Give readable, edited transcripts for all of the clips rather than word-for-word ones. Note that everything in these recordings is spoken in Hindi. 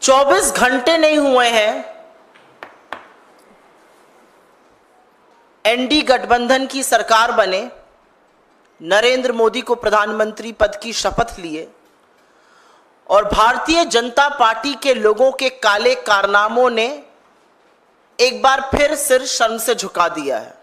24 घंटे नहीं हुए हैं एनडी गठबंधन की सरकार बने, नरेंद्र मोदी को प्रधानमंत्री पद की शपथ लिए और भारतीय जनता पार्टी के लोगों के काले कारनामों ने एक बार फिर सिर शर्म से झुका दिया है।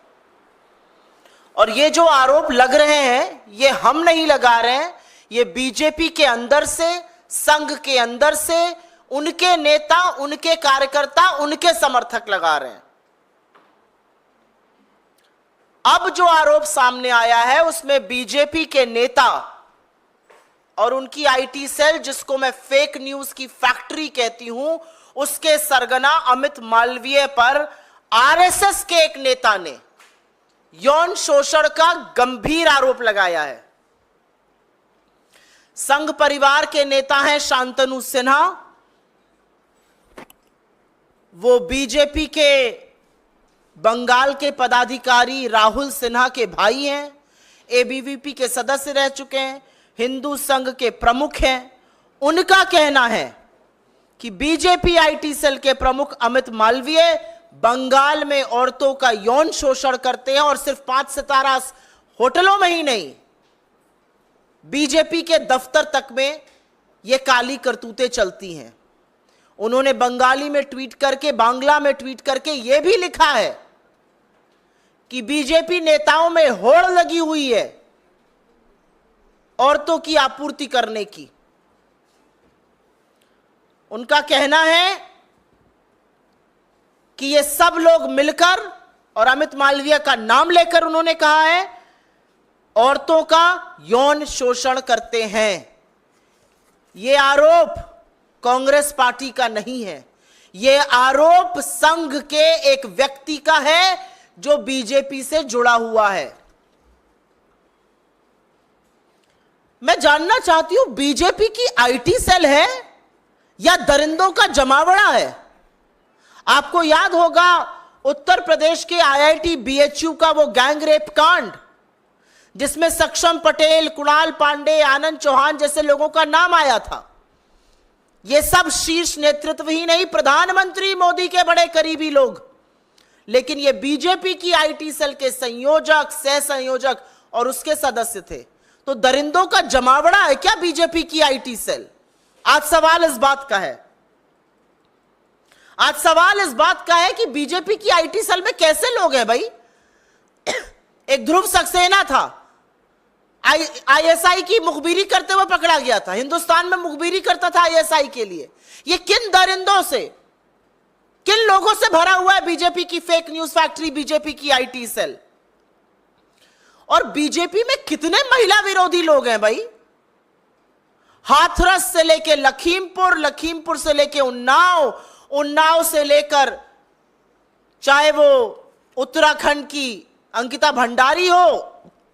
और ये जो आरोप लग रहे हैं ये हम नहीं लगा रहे हैं, ये बीजेपी के अंदर से, संघ के अंदर से उनके नेता, उनके कार्यकर्ता, उनके समर्थक लगा रहे हैं। अब जो आरोप सामने आया है उसमें बीजेपी के नेता और उनकी आईटी सेल, जिसको मैं फेक न्यूज की फैक्ट्री कहती हूं, उसके सरगना अमित मालवीय पर आरएसएस के एक नेता ने यौन शोषण का गंभीर आरोप लगाया है। संघ परिवार के नेता हैं शांतनु सिन्हा, वो बीजेपी के बंगाल के पदाधिकारी राहुल सिन्हा के भाई हैं, एबीवीपी के सदस्य रह चुके हैं, हिंदू संघ के प्रमुख हैं। उनका कहना है कि बीजेपी आईटी सेल के प्रमुख अमित मालवीय बंगाल में औरतों का यौन शोषण करते हैं और सिर्फ 5 सितारा होटलों में ही नहीं, बीजेपी के दफ्तर तक में यह काली करतूतें चलती हैं। उन्होंने बंगाली में ट्वीट करके, बांग्ला में ट्वीट करके यह भी लिखा है कि बीजेपी नेताओं में होड़ लगी हुई है औरतों की आपूर्ति करने की। उनका कहना है कि ये सब लोग मिलकर, और अमित मालवीय का नाम लेकर उन्होंने कहा है, औरतों का यौन शोषण करते हैं। ये आरोप कांग्रेस पार्टी का नहीं है, यह आरोप संघ के एक व्यक्ति का है जो बीजेपी से जुड़ा हुआ है। मैं जानना चाहती हूं, बीजेपी की आईटी सेल है या दरिंदों का जमावड़ा है? आपको याद होगा उत्तर प्रदेश के आईआईटी बीएचयू का वो गैंग रेप कांड, जिसमें सक्षम पटेल, कुणाल पांडे, आनंद चौहान जैसे लोगों का नाम आया था। ये सब शीर्ष नेतृत्व ही नहीं, प्रधानमंत्री मोदी के बड़े करीबी लोग, लेकिन ये बीजेपी की आईटी सेल के संयोजक, सह संयोजक और उसके सदस्य थे। तो दरिंदों का जमावड़ा है क्या बीजेपी की आईटी सेल? आज सवाल इस बात का है, आज सवाल इस बात का है कि बीजेपी की आईटी सेल में कैसे लोग हैं भाई? एक ध्रुव सक्सेना था, आईएसआई की मुखबिरी करते हुए पकड़ा गया था, हिंदुस्तान में मुखबिरी करता था आईएसआई के लिए। ये किन दरिंदों से, किन लोगों से भरा हुआ है बीजेपी की फेक न्यूज फैक्ट्री, बीजेपी की आईटी सेल? और बीजेपी में कितने महिला विरोधी लोग हैं भाई? हाथरस से लेकर लखीमपुर, लखीमपुर से लेकर उन्नाव, उन्नाव से लेकर चाहे वो उत्तराखंड की अंकिता भंडारी हो,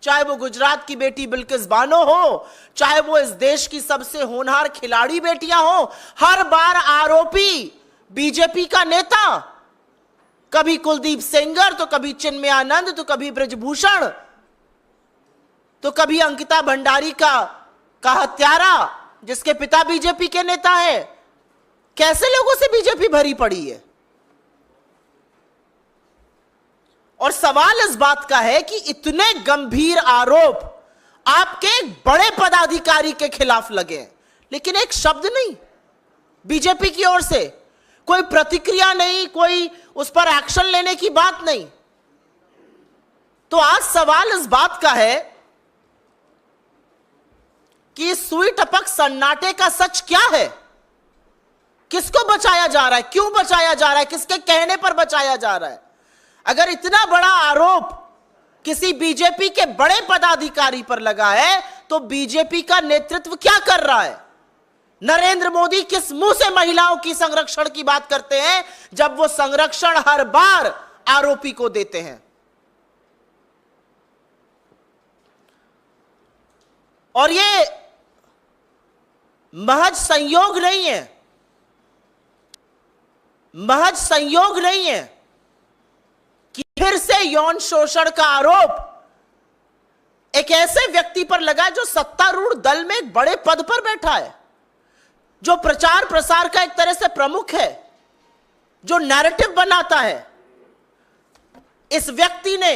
चाहे वो गुजरात की बेटी बिल्किस बानो हो, चाहे वो इस देश की सबसे होनहार खिलाड़ी बेटियां हो, हर बार आरोपी बीजेपी का नेता, कभी कुलदीप सेंगर, तो कभी चिन्मय आनंद, तो कभी ब्रजभूषण, तो कभी अंकिता भंडारी का हत्यारा जिसके पिता बीजेपी के नेता है। कैसे लोगों से बीजेपी भरी पड़ी है? और सवाल इस बात का है कि इतने गंभीर आरोप आपके एक बड़े पदाधिकारी के खिलाफ लगे, लेकिन एक शब्द नहीं बीजेपी की ओर से, कोई प्रतिक्रिया नहीं, कोई उस पर एक्शन लेने की बात नहीं। तो आज सवाल इस बात का है कि सुई टपक सन्नाटे का सच क्या है? किसको बचाया जा रहा है? क्यों बचाया जा रहा है? किसके कहने पर बचाया जा रहा है? अगर इतना बड़ा आरोप किसी बीजेपी के बड़े पदाधिकारी पर लगा है तो बीजेपी का नेतृत्व क्या कर रहा है? नरेंद्र मोदी किस मुंह से महिलाओं की संरक्षण की बात करते हैं जब वो संरक्षण हर बार आरोपी को देते हैं? और ये महज संयोग नहीं है, महज संयोग नहीं है कि फिर से यौन शोषण का आरोप एक ऐसे व्यक्ति पर लगा जो सत्तारूढ़ दल में एक बड़े पद पर बैठा है। जो प्रचार प्रसार का एक तरह से प्रमुख है, जो नैरेटिव बनाता है, इस व्यक्ति ने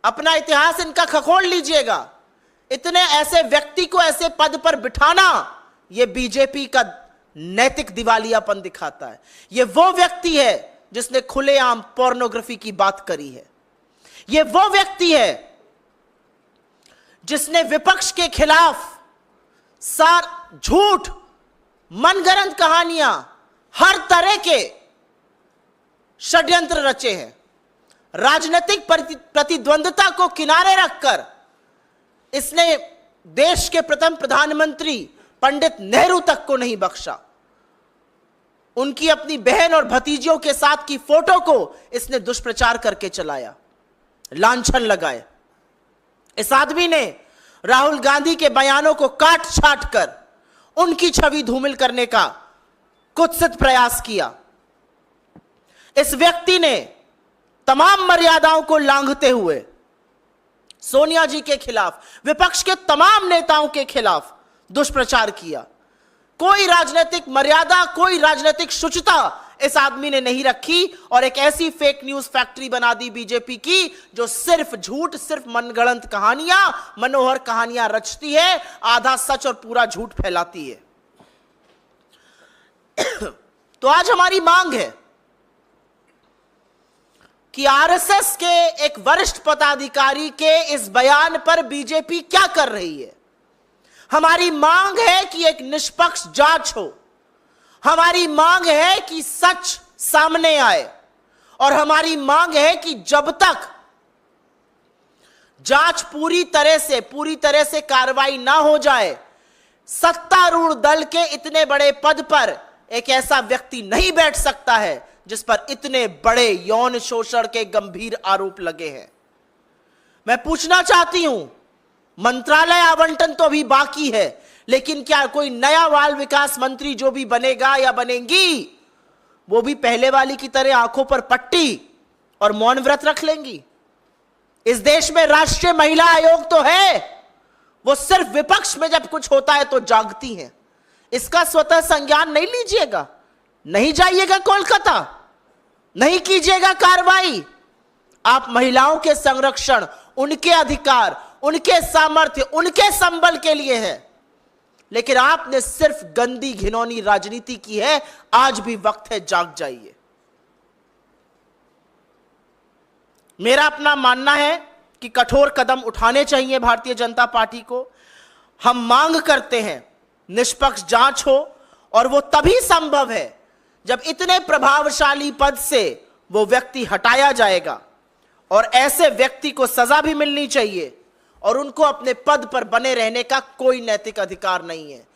अपना इतिहास इनका खखोल लीजिएगा, इतने ऐसे व्यक्ति को ऐसे पद पर बिठाना यह बीजेपी का नैतिक दिवालियापन दिखाता है। यह वो व्यक्ति है जिसने खुलेआम पोर्नोग्राफी की बात करी है। यह वो व्यक्ति है जिसने विपक्ष के खिलाफ झूठ, मनगढ़ंत कहानियां, हर तरह के षड्यंत्र रचे हैं। राजनीतिक प्रतिद्वंद्विता को किनारे रखकर इसने देश के प्रथम प्रधानमंत्री पंडित नेहरू तक को नहीं बख्शा। उनकी अपनी बहन और भतीजियों के साथ की फोटो को इसने दुष्प्रचार करके चलाया, लांछन लगाए। इस आदमी ने राहुल गांधी के बयानों को काट छाट कर उनकी छवि धूमिल करने का कुत्सित प्रयास किया। इस व्यक्ति ने तमाम मर्यादाओं को लांघते हुए सोनिया जी के खिलाफ, विपक्ष के तमाम नेताओं के खिलाफ दुष्प्रचार किया। कोई राजनीतिक मर्यादा, कोई राजनीतिक शुचिता इस आदमी ने नहीं रखी और एक ऐसी फेक न्यूज फैक्ट्री बना दी बीजेपी की, जो सिर्फ झूठ, सिर्फ मनगढ़ंत कहानियां, मनोहर कहानियां रचती है, आधा सच और पूरा झूठ फैलाती है। तो आज हमारी मांग है कि आरएसएस के एक वरिष्ठ पदाधिकारी के इस बयान पर बीजेपी क्या कर रही है। हमारी मांग है कि एक निष्पक्ष जांच हो। हमारी मांग है कि सच सामने आए और हमारी मांग है कि जब तक जांच पूरी तरह से कार्रवाई ना हो जाए, सत्तारूढ़ दल के इतने बड़े पद पर एक ऐसा व्यक्ति नहीं बैठ सकता है जिस पर इतने बड़े यौन शोषण के गंभीर आरोप लगे हैं। मैं पूछना चाहती हूं, मंत्रालय आवंटन तो अभी बाकी है, लेकिन क्या कोई नया बाल विकास मंत्री जो भी बनेगा या बनेंगी, वो भी पहले वाली की तरह आंखों पर पट्टी और मौन व्रत रख लेंगी? इस देश में राष्ट्रीय महिला आयोग तो है, वो सिर्फ विपक्ष में जब कुछ होता है तो जागती हैं। इसका स्वतः संज्ञान नहीं लीजिएगा, नहीं जाइएगा कोलकाता, नहीं कीजिएगा कार्रवाई। आप महिलाओं के संरक्षण, उनके अधिकार, उनके सामर्थ्य, उनके संबल के लिए है, लेकिन आपने सिर्फ गंदी घिनौनी राजनीति की है। आज भी वक्त है, जाग जाइए। मेरा अपना मानना है कि कठोर कदम उठाने चाहिए भारतीय जनता पार्टी को। हम मांग करते हैं निष्पक्ष जांच हो, और वो तभी संभव है जब इतने प्रभावशाली पद से वो व्यक्ति हटाया जाएगा, और ऐसे व्यक्ति को सजा भी मिलनी चाहिए, और उनको अपने पद पर बने रहने का कोई नैतिक अधिकार नहीं है।